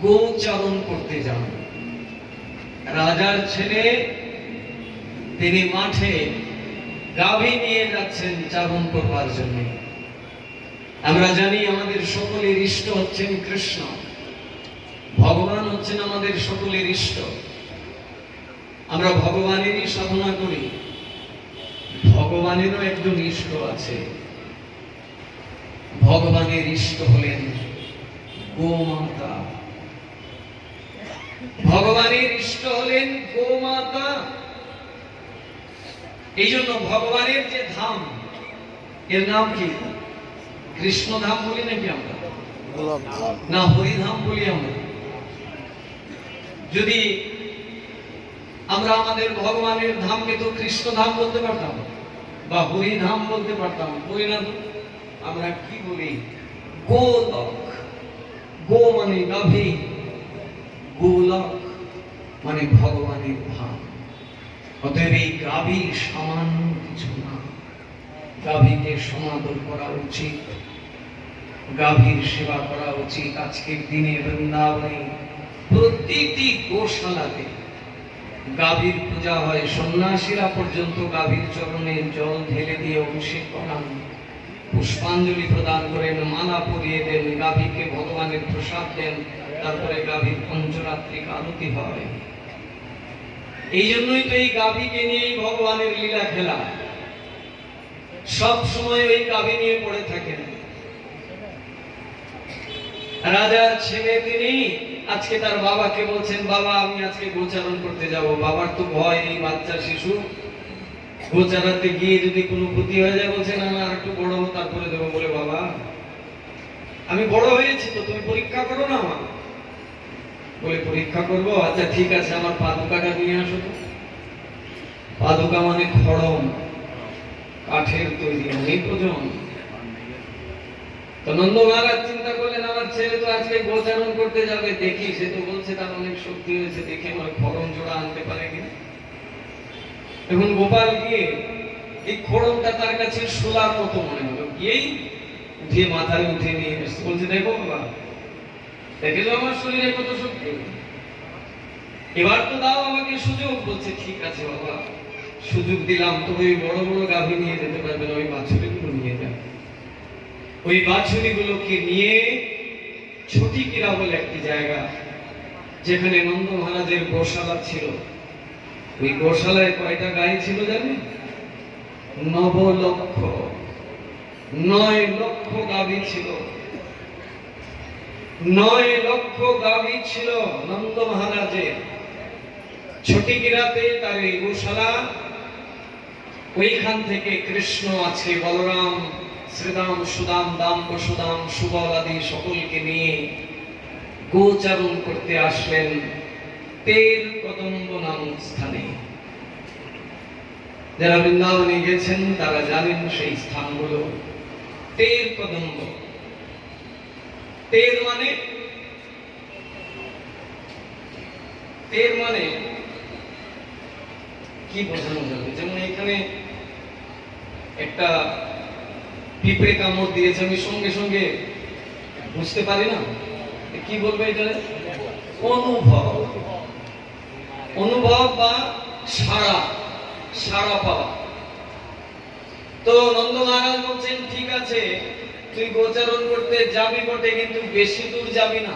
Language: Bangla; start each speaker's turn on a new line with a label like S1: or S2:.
S1: গোচারণ করতে যান। রাজার ছেলে তিনি মাঠে গাভী নিয়ে যাচ্ছেন চারণ করবার জন্য। আমরা জানি আমাদের সকলের ইষ্ট হচ্ছেন কৃষ্ণ, ভগবান হচ্ছেন আমাদের সকলের ইষ্ট। আমরা ভগবানেরই সাধনা করি, ভগবানেরও একজন ইষ্ট আছে। ভগবানের ইষ্ট হলেন গোমাতা, ভগবানের ইষ্ট হলেন গোমাতা। এই জন্য ভগবানের যে ধাম, এর নাম কি? কৃষ্ণ ধাম বলি নাকি আমরা, না হরিধাম বলি আমরা? যদি আমরা আমাদের ভগবানের ধামকে তো কৃষ্ণ ধাম বলতে পারতাম বা হরিধাম বলতে পারতাম, বলি না তো? আমরা কি বলি? গোলক। গো মানে গাভী, গোলক মানে ভগবানের ধাম। অতএব এই গাভী সামান্য কিছু না, গাভীকে সমাদর করা উচিত, গাভীর সেবা করা উচিত। আজকের দিনে বৃন্দাবনে প্রতিটি গোশালাতে গাভীর পূজা হয়। সন্ন্যাসীরা পর্যন্ত গাভীর চরণে জল ঢেলে দিয়ে অভিষেক করান, পুষ্পাঞ্জলি প্রদান করেন, মালা পরিয়ে দেন, গাভীকে ভগবানের প্রসাদ দেন, তারপরে গাভীর পঞ্চরাত্রিক আরতি হয়। এই জন্যই তো এই গাভীকে নিয়েই ভগবানের লীলা খেলা। সব সময় ওই গাভী নিয়ে পড়ে থাকেন। রাজার ছেলে তিনি আজকে তার বাবাকে বলছেন, বাবা আমি আজকে গোচারণ করতে যাব। বাবার তো ভয়, এই বাচ্চা শিশু গোচারাতে গিয়ে যদি কোনো ক্ষতি হয়ে যায়, বলছে না না আর একটু বড় হো তারপরে দেবো। বলে বাবা আমি বড় হয়েছি তো, তুমি পরীক্ষা করো না আমার। বলে পরীক্ষা করবো, আচ্ছা ঠিক আছে আমার পাদুকাটা নিয়ে আসো। পাদুকা মানে খড়ম, কাঠের তৈরি, অনেক ওজন। তো নন্দ মহারাজ চিন্তা করলেন আমার ছেলে তো আজকে গোচারণ করতে যাবে, দেখি সে তো বলছে তার অনেক শক্তি হয়েছে, দেখে আমার খড়ম জোড়া আনতে পারে কিনা। এখন গোপাল গিয়ে এই খড়মটা তার কাছে শোলার মতো মনে হলো, গিয়েই উঠিয়ে মাথায় উঠে নিয়ে এসে বলছে, দেখো বাবা দেখেছো আমার শরীরে কত শক্তি, এবার তো দাও আমাকে সুযোগ। বলছে ঠিক আছে বাবা সুযোগ দিলাম, তবে ওই বড় বড় গাভী নিয়ে যেতে পারবে না, ওই বাছুরিগুলো নিয়ে যাবে। ওই বাছুরিগুলোকে নিয়ে ছটিকিরা বলে একটি জায়গা, যেখানে নন্দ মহারাজের গোশালা ছিল। ওই গোশালায় কয়টা গাই ছিল জানেন? 9 লক্ষ, 9 লক্ষ গাভী ছিল। 9 লক্ষ গাভী ছিল নন্দ মহারাজের। ছটিকিরাতে তার এই গোশালা। ওইখান থেকে কৃষ্ণ আছে, বলরাম, শ্রীদাম, সুদাম, দাম, বসুদাম, সুবল আদি সকলকে নিয়ে গোচারণ করতে আসলেন তের কদম্ব নামক স্থানে। যারা বৃন্দাবনে গেছেন তারা জানেন সেই স্থানগুলো। তের কদম্ব, তের মানে, তের মানে কি বোঝানো যাবে? যেমন এখানে একটা পিঁপড়ে কামড় দিয়েছে, আমি সঙ্গে সঙ্গে বুঝতে পারি না, কি বলবো এটা? অনুভব, অনুভব বা সাড়া, সাড়া পাওয়া। তো নন্দ মহারাজ বলছেন ঠিক আছে তুই গোচারণ করতে যাবি বটে, কিন্তু বেশি দূর যাবি না।